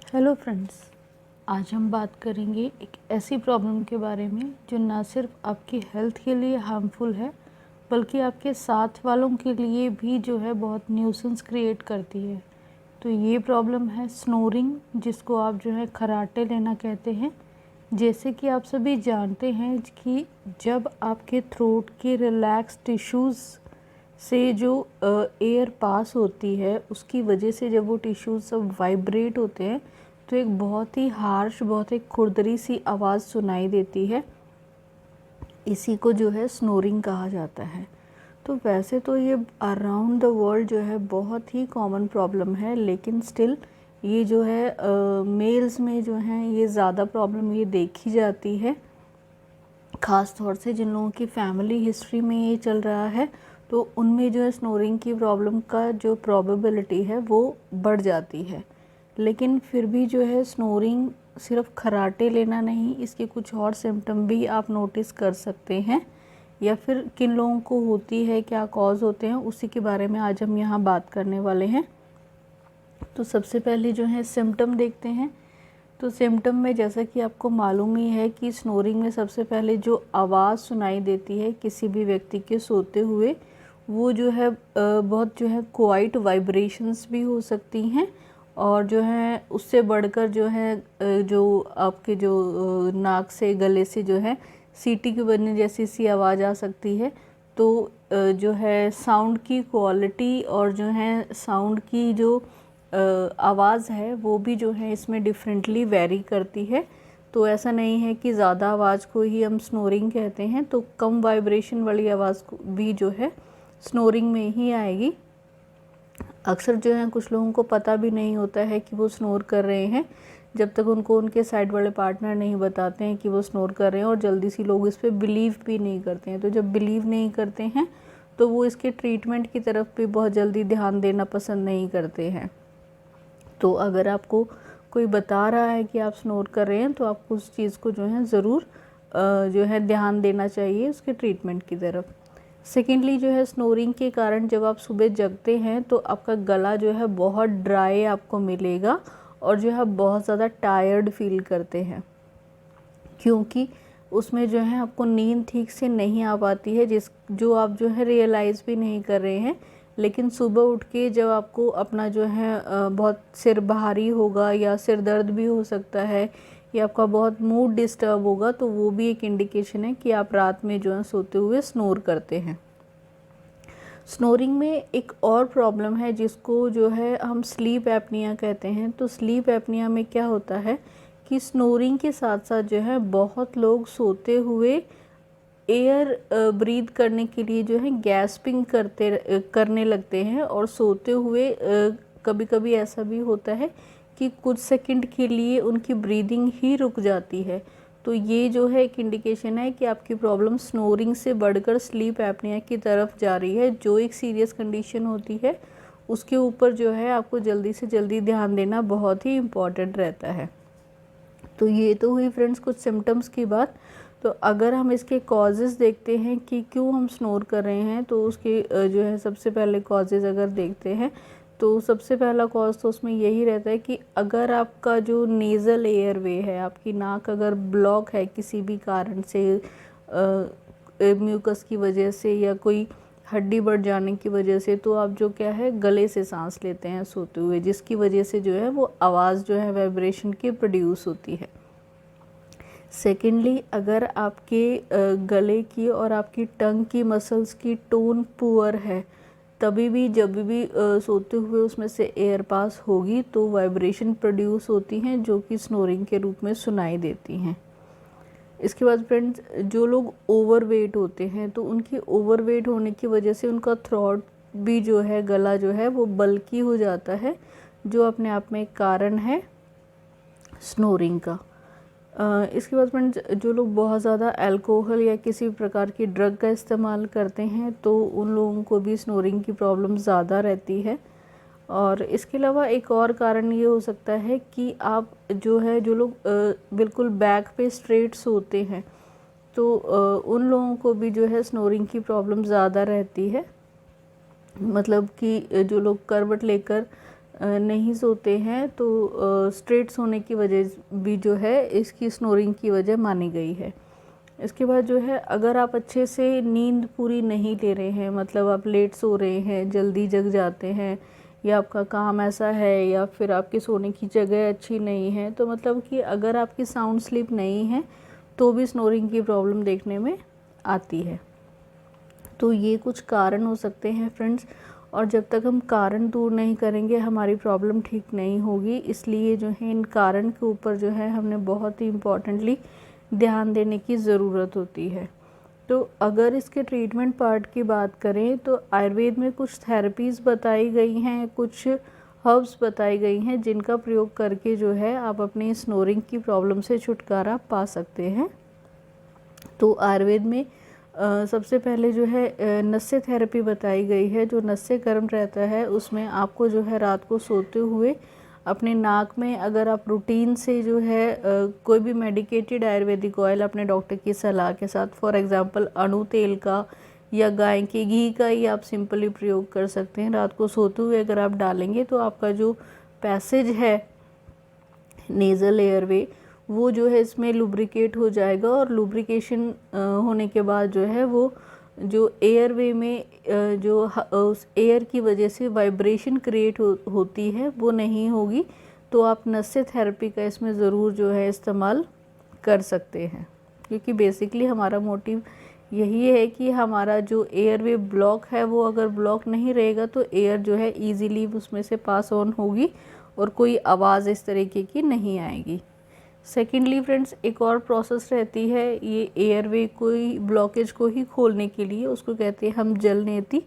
Hello friends, आज हम बात करेंगे एक ऐसी प्रॉब्लम के बारे में जो ना सिर्फ आपकी हेल्थ के लिए हार्मफुल है बल्कि आपके साथ वालों के लिए भी जो है बहुत न्यूसेंस क्रिएट करती है। तो ये प्रॉब्लम है स्नोरिंग, जिसको आप जो है खर्राटे लेना कहते हैं। जैसे कि आप सभी जानते हैं कि जब आपके थ्रोट के रिलैक्स टिश्यूज़ से जो एयर पास होती है उसकी वजह से जब वो टिश्यूज़ सब वाइब्रेट होते हैं तो एक बहुत ही हार्श, बहुत ही खुरदरी सी आवाज़ सुनाई देती है। इसी को जो है स्नोरिंग कहा जाता है। तो वैसे तो ये अराउंड द वर्ल्ड जो है बहुत ही कॉमन प्रॉब्लम है, लेकिन स्टिल ये जो है मेल्स में जो है ये ज़्यादा प्रॉब्लम ये देखी जाती है। ख़ास तौर से जिन लोगों की फैमिली हिस्ट्री में ये चल रहा है तो उनमें जो है स्नोरिंग की प्रॉब्लम का जो प्रोबेबिलिटी है वो बढ़ जाती है। लेकिन फिर भी जो है स्नोरिंग सिर्फ खर्राटे लेना नहीं, इसके कुछ और सिम्टम भी आप नोटिस कर सकते हैं, या फिर किन लोगों को होती है, क्या कॉज होते हैं, उसी के बारे में आज हम यहाँ बात करने वाले हैं। तो सबसे पहले जो है सिम्टम देखते हैं। तो सिम्टम में जैसा कि आपको मालूम ही है कि स्नोरिंग में सबसे पहले जो आवाज़ सुनाई देती है किसी भी व्यक्ति के सोते हुए, वो जो है बहुत जो है क्वाइट वाइब्रेशंस भी हो सकती हैं, और जो है उससे बढ़कर जो है जो आपके जो नाक से, गले से जो है सीटी के बजने जैसी सी आवाज़ आ सकती है। तो जो है साउंड की क्वालिटी और जो है साउंड की जो आवाज़ है वो भी जो है इसमें डिफरेंटली वेरी करती है। तो ऐसा नहीं है कि ज़्यादा आवाज़ को ही हम स्नोरिंग कहते हैं, तो कम वाइब्रेशन वाली आवाज़ को भी जो है स्नोरिंग में ही आएगी। अक्सर जो है कुछ लोगों को पता भी नहीं होता है कि वो स्नोर कर रहे हैं, जब तक उनको उनके साइड वाले पार्टनर नहीं बताते हैं कि वो स्नोर कर रहे हैं, और जल्दी से लोग इस पर बिलीव भी नहीं करते हैं। तो जब बिलीव नहीं करते हैं तो वो इसके ट्रीटमेंट की तरफ भी बहुत जल्दी ध्यान देना पसंद नहीं करते हैं। तो अगर आपको कोई बता रहा है कि आप स्नोर कर रहे हैं तो आपको उस चीज़ को जो है ज़रूर जो है ध्यान देना चाहिए उसके ट्रीटमेंट की तरफ। सेकेंडली जो है स्नोरिंग के कारण जब आप सुबह जगते हैं तो आपका गला जो है बहुत ड्राई आपको मिलेगा, और जो है बहुत ज़्यादा टायर्ड फील करते हैं, क्योंकि उसमें जो है आपको नींद ठीक से नहीं आ पाती है, जो आप जो है रियलाइज़ भी नहीं कर रहे हैं। लेकिन सुबह उठ के जब आपको अपना जो है बहुत सिर भारी होगा, या सिर दर्द भी हो सकता है, या आपका बहुत मूड डिस्टर्ब होगा, तो वो भी एक इंडिकेशन है कि आप रात में जो है सोते हुए स्नोर करते हैं। स्नोरिंग में एक और प्रॉब्लम है जिसको जो है हम स्लीप एपनिया कहते हैं। तो स्लीप एपनिया में क्या होता है कि स्नोरिंग के साथ साथ जो है बहुत लोग सोते हुए एयर ब्रीथ करने के लिए जो है गैस्पिंग करने लगते हैं, और सोते हुए कभी कभी ऐसा भी होता है कि कुछ सेकंड के लिए उनकी ब्रीदिंग ही रुक जाती है। तो ये जो है एक इंडिकेशन है कि आपकी प्रॉब्लम स्नोरिंग से बढ़कर स्लीप एपनिया की तरफ जा रही है, जो एक सीरियस कंडीशन होती है। उसके ऊपर जो है आपको जल्दी से जल्दी ध्यान देना बहुत ही इम्पॉर्टेंट रहता है। तो ये तो हुई फ्रेंड्स कुछ सिम्टम्स की बात। तो अगर हम इसके कॉजेज़ देखते हैं कि क्यों हम स्नोर कर रहे हैं, तो उसके जो है सबसे पहले कॉजेज़ अगर देखते हैं तो सबसे पहला कॉज तो उसमें यही रहता है कि अगर आपका जो नेज़ल एयरवे है, आपकी नाक अगर ब्लॉक है किसी भी कारण से, म्यूकस की वजह से या कोई हड्डी बढ़ जाने की वजह से, तो आप जो क्या है गले से सांस लेते हैं सोते हुए, जिसकी वजह से जो है वो आवाज़ जो है वाइब्रेशन की प्रोड्यूस होती है। सेकेंडली, अगर आपके गले की और आपकी टंग की मसल्स की टोन पुअर है, तभी भी जब भी सोते हुए उसमें से एयर पास होगी तो वाइब्रेशन प्रोड्यूस होती हैं, जो कि स्नोरिंग के रूप में सुनाई देती हैं। इसके बाद फ्रेंड्स, जो लोग ओवरवेट होते हैं तो उनकी ओवरवेट होने की वजह से उनका थ्रोट भी जो है, गला जो है वो बल्की हो जाता है, जो अपने आप में एक कारण है स्नोरिंग का। इसके बाद फ्रेंड्स, जो लोग बहुत ज़्यादा अल्कोहल या किसी प्रकार की ड्रग का इस्तेमाल करते हैं तो उन लोगों को भी स्नोरिंग की प्रॉब्लम ज़्यादा रहती है। और इसके अलावा एक और कारण ये हो सकता है कि आप जो है, जो लोग बिल्कुल बैक पे स्ट्रेट सोते हैं, तो उन लोगों को भी जो है स्नोरिंग की प्रॉब्लम ज़्यादा रहती है। मतलब कि जो लोग करवट लेकर नहीं सोते हैं तो स्ट्रेट सोने की वजह भी जो है इसकी स्नोरिंग की वजह मानी गई है। इसके बाद जो है अगर आप अच्छे से नींद पूरी नहीं ले रहे हैं, मतलब आप लेट सो रहे हैं, जल्दी जग जाते हैं, या आपका काम ऐसा है या फिर आपकी सोने की जगह अच्छी नहीं है, तो मतलब कि अगर आपकी साउंड स्लीप नहीं है तो भी स्नोरिंग की प्रॉब्लम देखने में आती है। तो ये कुछ कारण हो सकते हैं फ्रेंड्स, और जब तक हम कारण दूर नहीं करेंगे हमारी प्रॉब्लम ठीक नहीं होगी। इसलिए जो है इन कारण के ऊपर जो है हमने बहुत ही इम्पॉर्टेंटली ध्यान देने की ज़रूरत होती है। तो अगर इसके ट्रीटमेंट पार्ट की बात करें तो आयुर्वेद में कुछ थेरेपीज़ बताई गई हैं, कुछ हर्ब्स बताई गई हैं जिनका प्रयोग करके जो है आप अपनी स्नोरिंग की प्रॉब्लम से छुटकारा पा सकते हैं। तो आयुर्वेद में सबसे पहले जो है नस्य थेरेपी बताई गई है। जो नस्य कर्म रहता है उसमें आपको जो है रात को सोते हुए अपने नाक में, अगर आप रूटीन से जो है कोई भी मेडिकेटेड आयुर्वेदिक ऑयल अपने डॉक्टर की सलाह के साथ, फॉर एग्जांपल अणु तेल का या गाय के घी का ही आप सिंपली प्रयोग कर सकते हैं। रात को सोते हुए अगर आप डालेंगे तो आपका जो पैसेज है नेज़ल एयरवे वो जो है इसमें लुब्रिकेट हो जाएगा, और लुब्रिकेशन होने के बाद जो है वो जो एयरवे में जो उस एयर की वजह से वाइब्रेशन क्रिएट होती है वो नहीं होगी। तो आप नस्य थेरेपी का इसमें ज़रूर जो है इस्तेमाल कर सकते हैं, क्योंकि बेसिकली हमारा मोटिव यही है कि हमारा जो एयरवे ब्लॉक है वो अगर ब्लॉक नहीं रहेगा तो एयर जो है ईजीली उसमें से पास ऑन होगी और कोई आवाज़ इस तरीके की नहीं आएगी। सेकेंडली फ्रेंड्स, एक और प्रोसेस रहती है ये एयरवे कोई ब्लॉकेज को ही खोलने के लिए, उसको कहते हैं हम जलनेति।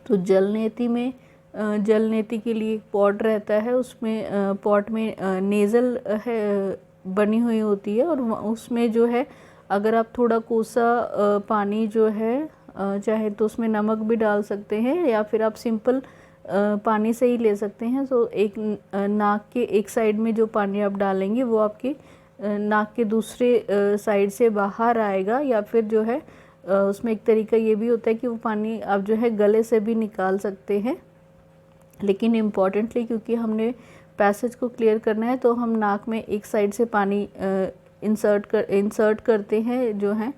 तो जलनेति में जलनेति के लिए एक पॉट रहता है, उसमें पॉट में नेज़ल है बनी हुई होती है, और उसमें जो है अगर आप थोड़ा कोसा पानी जो है चाहे तो उसमें नमक भी डाल सकते हैं या फिर आप सिंपल पानी से ही ले सकते हैं। तो एक नाक के एक साइड में जो पानी आप डालेंगे वो आपके नाक के दूसरे साइड से बाहर आएगा, या फिर जो है उसमें एक तरीका ये भी होता है कि वो पानी आप जो है गले से भी निकाल सकते हैं। लेकिन इम्पॉर्टेंटली क्योंकि हमने पैसेज को क्लियर करना है तो हम नाक में एक साइड से पानी इंसर्ट करते हैं जो है,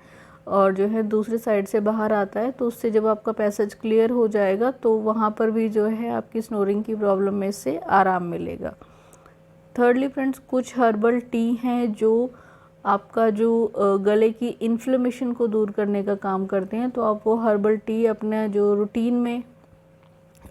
और जो है दूसरे साइड से बाहर आता है। तो उससे जब आपका पैसेज क्लियर हो जाएगा तो वहाँ पर भी जो है आपकी स्नोरिंग की प्रॉब्लम में से आराम मिलेगा। थर्डली फ्रेंड्स, कुछ हर्बल टी हैं जो आपका जो गले की इन्फ्लेमेशन को दूर करने का काम करते हैं। तो आप वो हर्बल टी अपने जो रूटीन में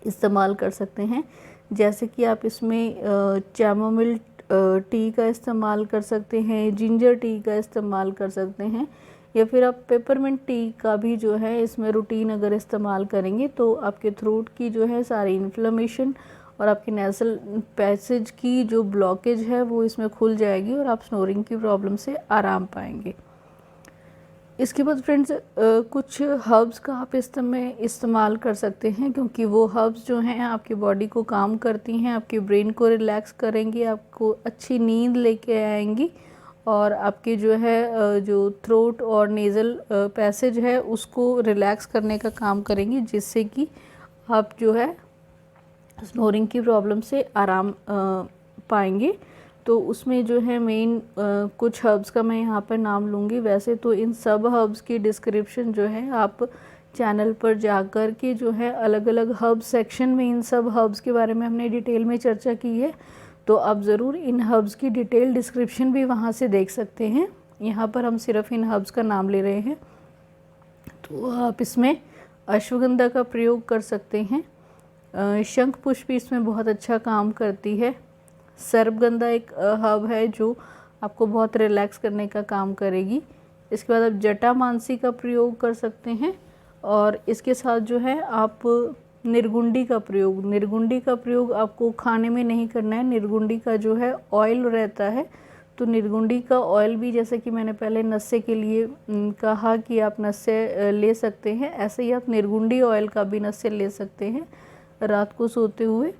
इस्तेमाल कर सकते हैं, जैसे कि आप इसमें चैमोमिल टी का इस्तेमाल कर सकते हैं, जिंजर टी का इस्तेमाल कर सकते हैं, या फिर आप पेपरमिंट टी का भी जो है इसमें रूटीन अगर इस्तेमाल करेंगे तो आपके थ्रोट की जो है सारी इन्फ्लेमेशन और आपकी नेज़ल पैसेज की जो ब्लॉकेज है वो इसमें खुल जाएगी और आप स्नोरिंग की प्रॉब्लम से आराम पाएंगे। इसके बाद फ्रेंड्स कुछ हर्ब्स का आप इसमें इस्तेमाल कर सकते हैं, क्योंकि वो हर्ब्स जो हैं आपकी बॉडी को काम करती हैं, आपके ब्रेन को रिलैक्स करेंगी, आपको अच्छी नींद लेके आएंगी, और आपके जो है जो थ्रोट और नेज़ल पैसेज है उसको रिलैक्स करने का काम करेंगी, जिससे कि आप जो है स्नोरिंग की प्रॉब्लम से आराम पाएंगे। तो उसमें जो है मेन कुछ हर्ब्स का मैं यहाँ पर नाम लूँगी। वैसे तो इन सब हर्ब्स की डिस्क्रिप्शन जो है आप चैनल पर जाकर के जो है अलग अलग हर्ब्स सेक्शन में इन सब हर्ब्स के बारे में हमने डिटेल में चर्चा की है, तो आप ज़रूर इन हर्ब्स की डिटेल डिस्क्रिप्शन भी वहाँ से देख सकते हैं। यहाँ पर हम सिर्फ इन हर्ब्स का नाम ले रहे हैं। तो आप इसमें अश्वगंधा का प्रयोग कर सकते हैं, शंख पुष्प इसमें बहुत अच्छा काम करती है, सर्पगंधा एक हर्ब है जो आपको बहुत रिलैक्स करने का काम करेगी। इसके बाद आप जटामांसी का प्रयोग कर सकते हैं, और इसके साथ जो है आप निर्गुंडी का प्रयोग आपको खाने में नहीं करना है। निर्गुंडी का जो है ऑयल रहता है, तो निर्गुंडी का ऑयल भी, जैसे कि मैंने पहले नस्य के लिए कहा कि आप नस्य ले सकते हैं, ऐसे ही आप निर्गुंडी ऑयल का भी नस्य ले सकते हैं रात को सोते हुए।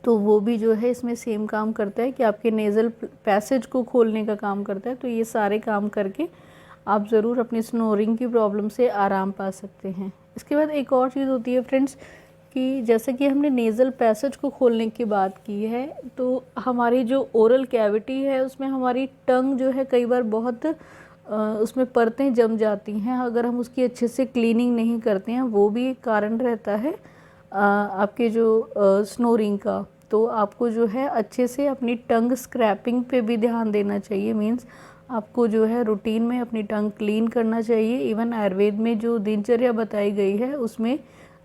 तो वो भी जो है इसमें सेम काम करता है कि आपके नेज़ल पैसेज को खोलने का काम करता है। तो ये सारे काम करके आप ज़रूर अपनी स्नोरिंग की प्रॉब्लम से आराम पा सकते हैं। इसके बाद एक और चीज़ होती है फ्रेंड्स आपकी, जैसे कि हमने नेज़ल पैसेज को खोलने की बात की है, तो हमारी जो ओरल कैविटी है उसमें हमारी टंग जो है कई बार बहुत उसमें परतें जम जाती हैं। अगर हम उसकी अच्छे से क्लीनिंग नहीं करते हैं, वो भी एक कारण रहता है आपके जो स्नोरिंग का। तो आपको जो है अच्छे से अपनी टंग स्क्रैपिंग पे भी ध्यान देना चाहिए। मीन्स आपको जो है रूटीन में अपनी टंग क्लीन करना चाहिए। इवन आयुर्वेद में जो दिनचर्या बताई गई है उसमें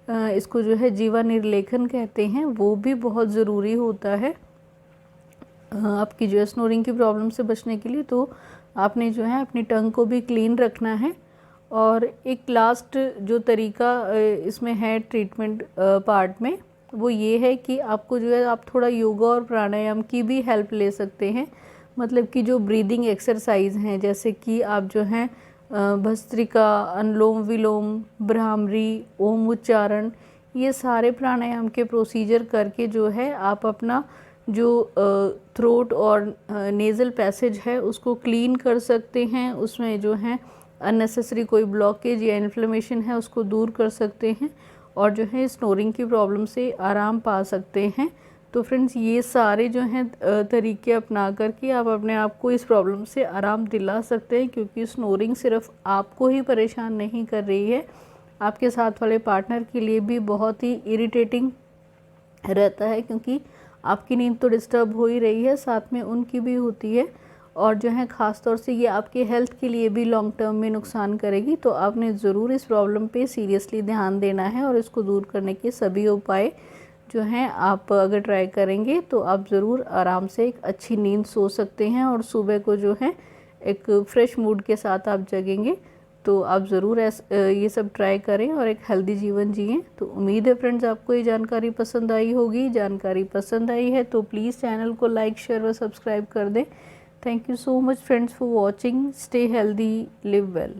इसको जो है जीवा निर्लेखन कहते हैं, वो भी बहुत ज़रूरी होता है आपकी जो है स्नोरिंग की प्रॉब्लम से बचने के लिए। तो आपने जो है अपनी टंग को भी क्लीन रखना है। और एक लास्ट जो तरीका इसमें है ट्रीटमेंट पार्ट में, वो ये है कि आपको जो है आप थोड़ा योगा और प्राणायाम की भी हेल्प ले सकते हैं। मतलब कि जो ब्रीदिंग एक्सरसाइज हैं, जैसे कि आप जो हैं भस्त्रिका, अनुलोम विलोम, भ्रामरी, ओम उच्चारण, ये सारे प्राणायाम के प्रोसीजर करके जो है आप अपना जो थ्रोट और नेज़ल पैसेज है उसको क्लीन कर सकते हैं। उसमें जो है अननेसेसरी कोई ब्लॉकेज या इन्फ्लेमेशन है उसको दूर कर सकते हैं और जो है स्नोरिंग की प्रॉब्लम से आराम पा सकते हैं। तो फ्रेंड्स, ये सारे जो हैं तरीके अपना करके आप अपने आप को इस प्रॉब्लम से आराम दिला सकते हैं, क्योंकि स्नोरिंग सिर्फ आपको ही परेशान नहीं कर रही है, आपके साथ वाले पार्टनर के लिए भी बहुत ही इरिटेटिंग रहता है, क्योंकि आपकी नींद तो डिस्टर्ब हो ही रही है, साथ में उनकी भी होती है। और जो है ख़ास तौर से ये आपके हेल्थ के लिए भी लॉन्ग टर्म में नुकसान करेगी। तो आपने ज़रूर इस प्रॉब्लम पे सीरियसली ध्यान देना है और इसको दूर करने के सभी उपाय जो हैं आप अगर ट्राई करेंगे तो आप ज़रूर आराम से एक अच्छी नींद सो सकते हैं और सुबह को जो है एक फ्रेश मूड के साथ आप जगेंगे। तो आप ज़रूर ये सब ट्राई करें और एक हेल्दी जीवन जिएं। तो उम्मीद है फ्रेंड्स आपको ये जानकारी पसंद आई होगी। जानकारी पसंद आई है तो प्लीज़ चैनल को लाइक, शेयर व सब्सक्राइब कर दें। Thank you so much friends for watching. Stay healthy, live well.